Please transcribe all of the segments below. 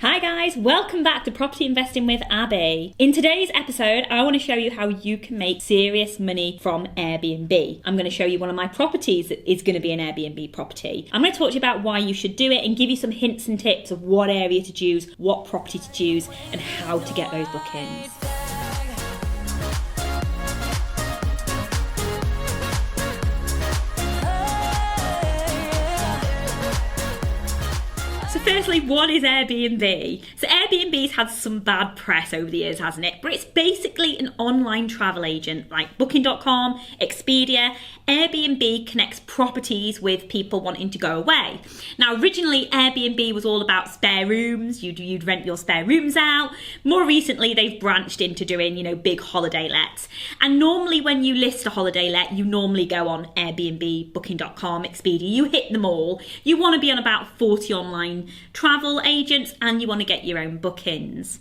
Hi guys, welcome back to Property Investing with Abi. In today's episode, I want to show you how you can make serious money from Airbnb. I'm going to show you one of my properties that is going to be an Airbnb property. I'm going to talk to you about why you should do it and give you some hints and tips of what area to choose, what property to choose, and how to get those bookings. So firstly, what is Airbnb? So Airbnb's had some bad press over the years, hasn't it? But it's basically an online travel agent like Booking.com, Expedia. Airbnb connects properties with people wanting to go away. Now, originally, Airbnb was all about spare rooms. You'd rent your spare rooms out. More recently, they've branched into doing, big holiday lets. And normally when you list a holiday let, you normally go on Airbnb, Booking.com, Expedia. You hit them all. You want to be on about 40 online travel agents and you want to get your own bookings.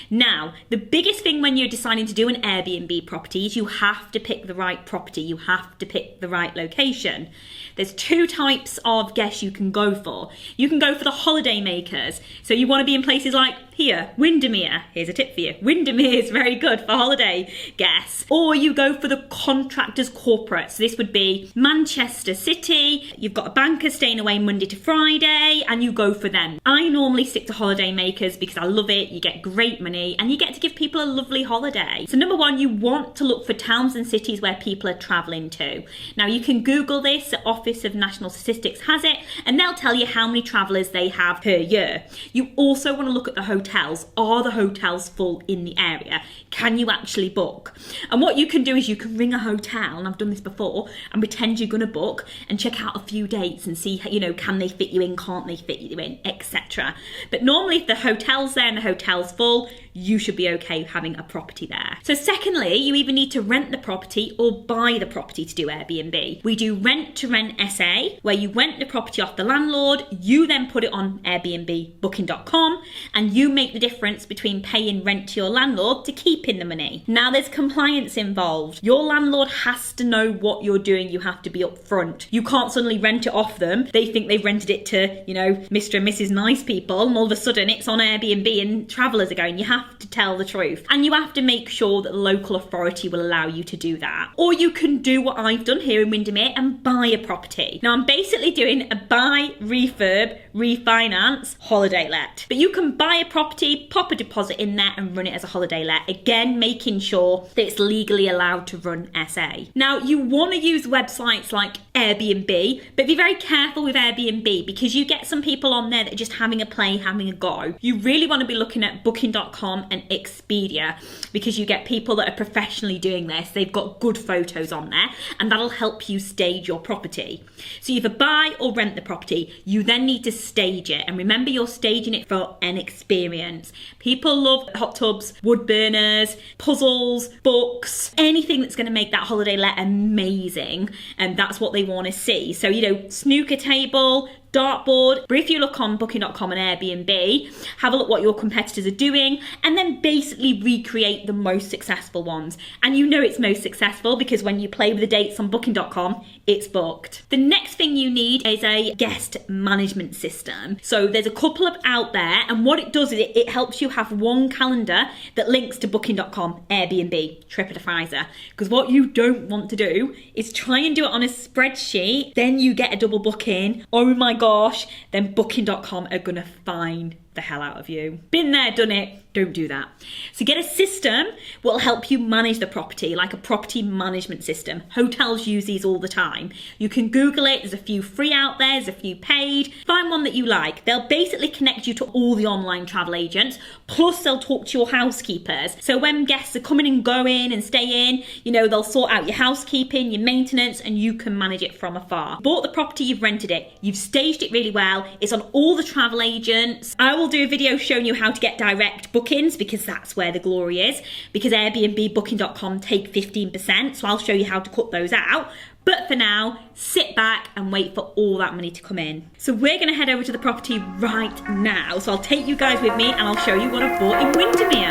Now, the biggest thing when you're deciding to do an Airbnb property is you have to pick the right property. You have to pick the right location. There's two types of guests you can go for. You can go for the holiday makers. So you want to be in places like here, Windermere. Here's a tip for you. Windermere is very good for holiday guests. Or you go for the contractors corporate. So this would be Manchester City. You've got a banker staying away Monday to Friday and you go for them. I normally stick to holiday makers because I love it. You get great money and you get to give people a lovely holiday. So number one, you want to look for towns and cities where people are traveling to. Now you can Google this. The Office of National Statistics has it and they'll tell you how many travelers they have per year. You also want to look at the hotels. Are the hotels full in the area? Can you actually book? And what you can do is you can ring a hotel, and I've done this before, and pretend you're going to book and check out a few dates and see, can they fit you in, can't they fit you in, etc. But normally if the hotel's there and the hotel's full, you should be okay having a property there. So secondly, you either need to rent the property or buy the property to do Airbnb. We do rent to rent SA, where you rent the property off the landlord, you then put it on Airbnb, Booking.com, and you make the difference between paying rent to your landlord to keeping the money. Now there's compliance involved. Your landlord has to know what you're doing. You have to be upfront. You can't suddenly rent it off them. They think they've rented it to, Mr. and Mrs. Nice people, and all of a sudden it's on Airbnb and travellers are going. You have to tell the truth. And you have to make sure that the local authority will allow you to do that. Or you can do what I've done here in Windermere and buy a property. Now I'm basically doing a buy, refurb, refinance, holiday let. But you can buy a property, pop a deposit in there and run it as a holiday let. Again, making sure that it's legally allowed to run SA. Now you want to use websites like Airbnb, but be very careful with Airbnb because you get some people on there that are just having a play, having a go. You really want to be looking at Booking.com and Expedia because you get people that are professionally doing this. They've got good photos on there and that'll help you stage your property. So you either buy or rent the property. You then need to stage it, and remember you're staging it for an experience. People love hot tubs, wood burners, puzzles, books, anything that's going to make that holiday let amazing, and that's what they want to see. So snooker table, dartboard. But if you look on Booking.com and Airbnb, have a look what your competitors are doing and then basically recreate the most successful ones. And it's most successful because when you play with the dates on Booking.com, it's booked. The next thing you need is a guest management system. So there's a couple of out there, and what it does is it helps you have one calendar that links to Booking.com, Airbnb, TripAdvisor. Because what you don't want to do is try and do it on a spreadsheet, then you get a double booking. Oh my gosh, then Booking.com are gonna find the hell out of you. Been there, done it. Don't do that. So get a system will help you manage the property, like a property management system. Hotels use these all the time. You can Google it. There's a few free out there. There's a few paid. Find one that you like. They'll basically connect you to all the online travel agents. Plus they'll talk to your housekeepers. So when guests are coming and going and staying, they'll sort out your housekeeping, your maintenance, and you can manage it from afar. Bought the property, you've rented it. You've staged it really well. It's on all the travel agents. I will do a video showing you how to get direct bookings because that's where the glory is, because Airbnb, Booking.com take 15%, so I'll show you how to cut those out. But for now, sit back and wait for all that money to come in. So we're going to head over to the property right now. So I'll take you guys with me and I'll show you what I've bought in Windermere.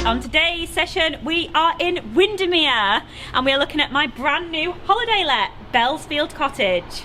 On today's session, we are in Windermere and we are looking at my brand new holiday let. Bellsfield Cottage.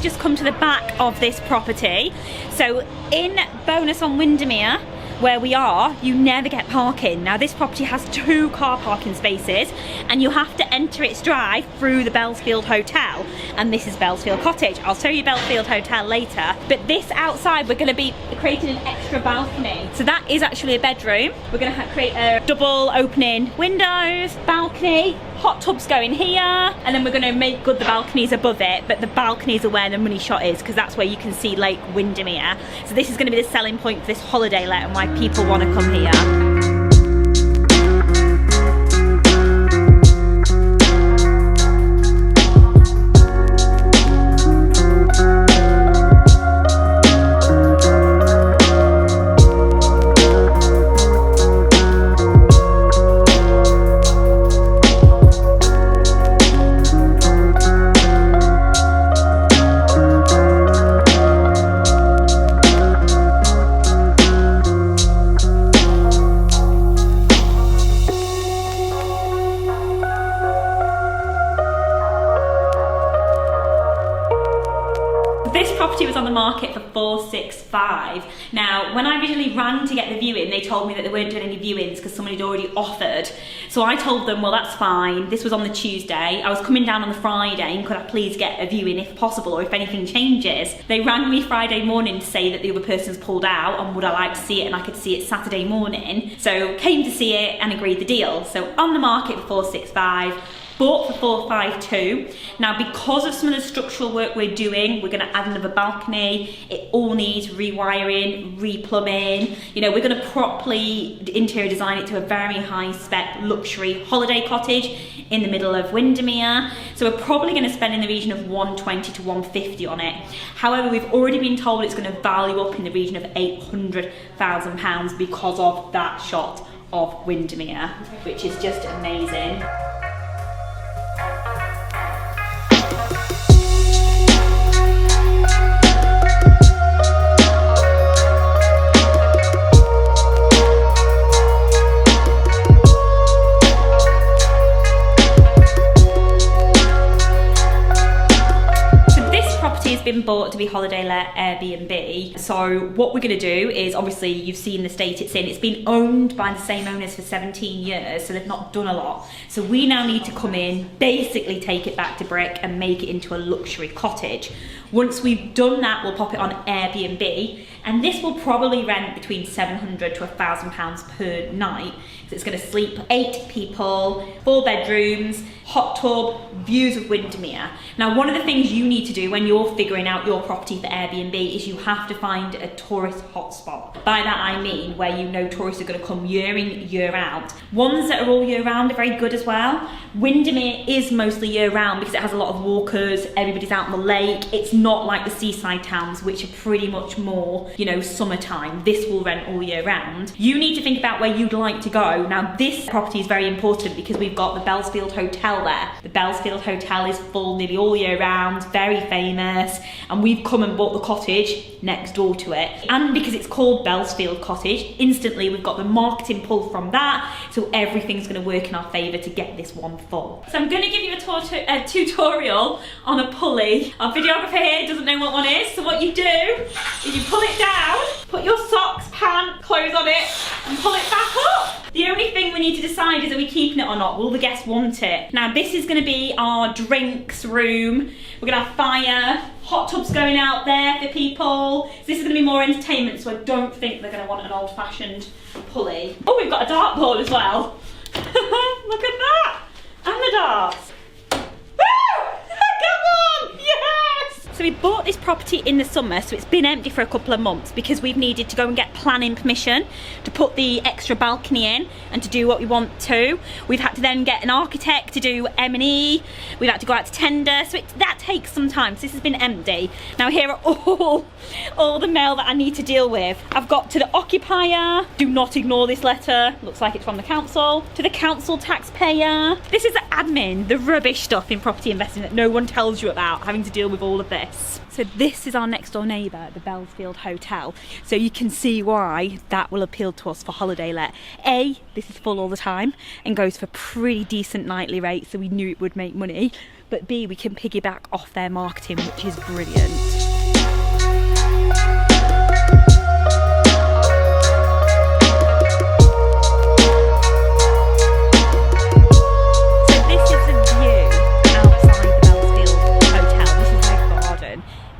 Just come to the back of this property. So in Bonus on Windermere, where we are, you never get parking. Now this property has 2 car parking spaces and you have to enter its drive through the Bellsfield Hotel, and this is Bellsfield Cottage. I'll show you Bellsfield Hotel later, but this outside we're going to be creating an extra balcony. So that is actually a bedroom. We're going to create a double opening windows, balcony, hot tubs going here, and then we're going to make good the balconies above it, but the balconies are where the money shot is because that's where you can see Lake Windermere. So this is going to be the selling point for this holiday let and why people want to come here. Was on the market for 465. Now when I originally ran to get the viewing, they told me that they weren't doing any viewings because someone had already offered. So I told them, well that's fine. This was on the Tuesday. I was coming down on the Friday and could I please get a viewing if possible or if anything changes. They rang me Friday morning to say that the other person's pulled out and would I like to see it, and I could see it Saturday morning. So came to see it and agreed the deal. So on the market for 465. Bought for 452. Now because of some of the structural work we're doing, we're going to add another balcony. It all needs rewiring, replumbing. You know, we're going to properly interior design it to a very high spec luxury holiday cottage in the middle of Windermere. So we're probably going to spend in the region of 120 to 150 on it. However, we've already been told it's going to value up in the region of £800,000 because of that shot of Windermere, which is just amazing. Been bought to be holiday let Airbnb. So what we're going to do is, obviously you've seen the state it's in. It's been owned by the same owners for 17 years, so they've not done a lot. So we now need to come in, basically take it back to brick and make it into a luxury cottage. Once we've done that, we'll pop it on Airbnb, and this will probably rent between £700 to £1,000 per night. So it's going to sleep 8 people, 4 bedrooms, hot tub, views of Windermere. Now, one of the things you need to do when you're figuring out your property for Airbnb is you have to find a tourist hotspot. By that I mean where you know tourists are going to come year in, year out. Ones that are all year round are very good as well. Windermere is mostly year round because it has a lot of walkers, everybody's out on the lake. It's not like the seaside towns, which are pretty much more, you know, summertime. This will rent all year round. You need to think about where you'd like to go. Now, this property is very important because we've got the Bellsfield Hotel there. The Bellsfield Hotel is full nearly all year round, very famous, and we've come and bought the cottage next door to it. And because it's called Bellsfield Cottage, instantly we've got the marketing pull from that, so everything's going to work in our favour to get this one full. So I'm going to give you a tutorial on a pulley. Our videographer here doesn't know what one is, so what you do is you pull it down, put your socks, pants, clothes on it, and pull it back up. The only thing we need to decide is, are we keeping it or not? Will the guests want it? Now, this is going to be our drinks room. We're going to have fire, hot tubs going out there for people. So this is going to be more entertainment, so I don't think they're going to want an old-fashioned pulley. Oh, we've got a dartboard as well. Look at that. And the darts. Come on! Yes! So we bought this property in the summer, so it's been empty for a couple of months because we've needed to go and get planning permission to put the extra balcony in and to do what we want to. We've had to then get an architect to do M&E. We've had to go out to tender, so that takes some time. So this has been empty. Now here are all the mail that I need to deal with. I've got to the occupier, do not ignore this letter, looks like it's from the council, to the council taxpayer. This is the admin, the rubbish stuff in property investing that no one tells you about, having to deal with all of this. this. So this is our next door neighbour, the Belfield Hotel. So you can see why that will appeal to us for holiday let. A, this is full all the time and goes for pretty decent nightly rates, so we knew it would make money. But B, we can piggyback off their marketing, which is brilliant.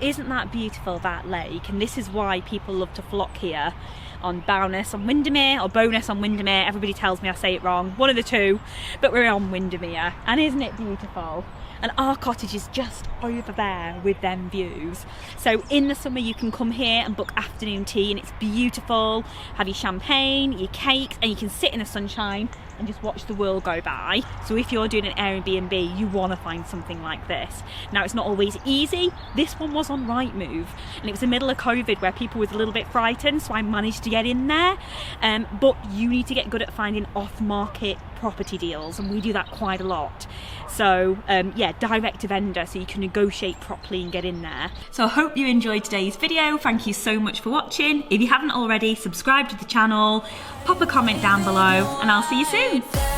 Isn't that beautiful, that lake? And this is why people love to flock here on Bowness on Windermere, or Bonus on Windermere. Everybody tells me I say it wrong, one of the two, but we're on Windermere. And isn't it beautiful? And our cottage is just over there with them views. So in the summer you can come here and book afternoon tea, and it's beautiful. Have your champagne, your cakes, and you can sit in the sunshine and just watch the world go by. So if you're doing an Airbnb, you want to find something like this. Now, it's not always easy. This one was on Rightmove, and it was the middle of COVID where people was a little bit frightened, so I managed to get in there. But you need to get good at finding off-market property deals, and we do that quite a lot. So yeah, direct to vendor, so you can negotiate properly and get in there. So I hope you enjoyed today's video. Thank you so much for watching. If you haven't already, subscribe to the channel, pop a comment down below, and I'll see you soon.